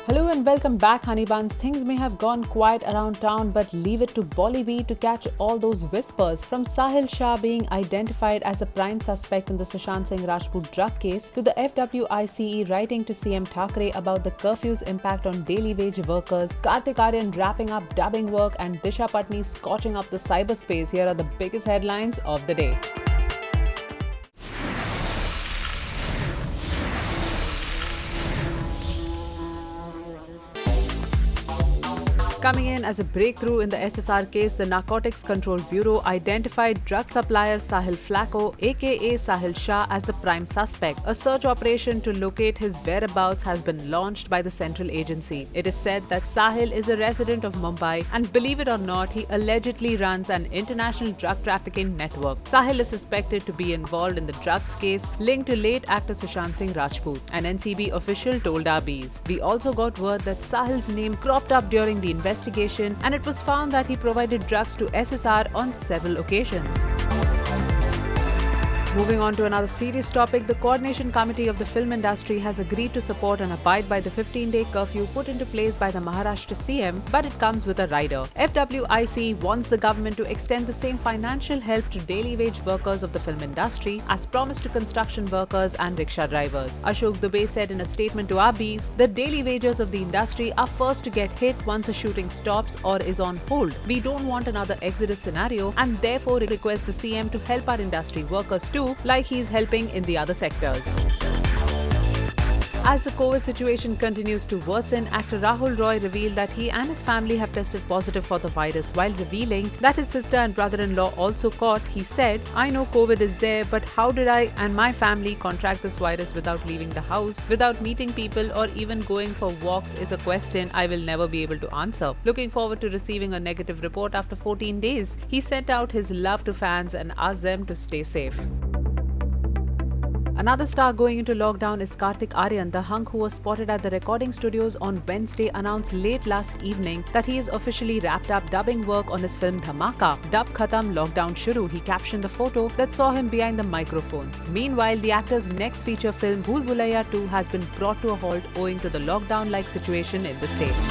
Hello and welcome back, Honey Buns. Things may have gone quiet around town, but leave it to Bollywood to catch all those whispers. From Sahil Shah being identified as a prime suspect in the Sushant Singh Rajput drug case, to the FWICE writing to CM Thackeray about the curfew's impact on daily wage workers, Kartik Aaryan wrapping up dubbing work, and Disha Patni scorching up the cyberspace, here are the biggest headlines of the day. Coming in as a breakthrough in the SSR case, the Narcotics Control Bureau identified drug supplier Sahil Flacco, aka Sahil Shah, as the prime suspect. A search operation to locate his whereabouts has been launched by the central agency. It is said that Sahil is a resident of Mumbai, and believe it or not, he allegedly runs an international drug trafficking network. Sahil is suspected to be involved in the drugs case linked to late actor Sushant Singh Rajput. An NCB official told our bees. We also got word that Sahil's name cropped up during the investigation, and it was found that he provided drugs to SSR on several occasions. Moving on to another serious topic, the Coordination Committee of the film industry has agreed to support and abide by the 15-day curfew put into place by the Maharashtra CM, but it comes with a rider. FWIC wants the government to extend the same financial help to daily wage workers of the film industry as promised to construction workers and rickshaw drivers. Ashok Dubey said in a statement to our bees, the daily wages of the industry are first to get hit once a shooting stops or is on hold. We don't want another exodus scenario and therefore request the CM to help our industry workers too, like he's helping in the other sectors. As the COVID situation continues to worsen, actor Rahul Roy revealed that he and his family have tested positive for the virus. While revealing that his sister and brother-in-law also caught, he said, "I know COVID is there, but how did I and my family contract this virus without leaving the house, without meeting people or even going for walks is a question I will never be able to answer. Looking forward to receiving a negative report after 14 days. He sent out his love to fans and asked them to stay safe. Another star going into lockdown is Kartik Aaryan. The hunk who was spotted at the recording studios on Wednesday announced late last evening that he has officially wrapped up dubbing work on his film Dhamaka. Dub Khatam, Lockdown Shuru, he captioned the photo that saw him behind the microphone. Meanwhile, the actor's next feature film Bhool Bhulaiya 2 has been brought to a halt owing to the lockdown-like situation in the state.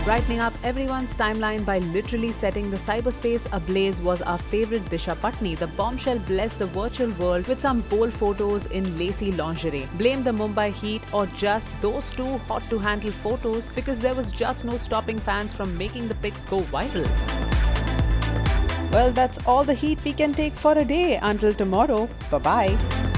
Brightening up everyone's timeline by literally setting the cyberspace ablaze was our favorite Disha Patni. The bombshell blessed the virtual world with some bold photos in lacy lingerie. Blame the Mumbai heat or just those two hot-to-handle photos, because there was just no stopping fans from making the pics go viral. Well, that's all the heat we can take for a day. Until tomorrow, bye-bye.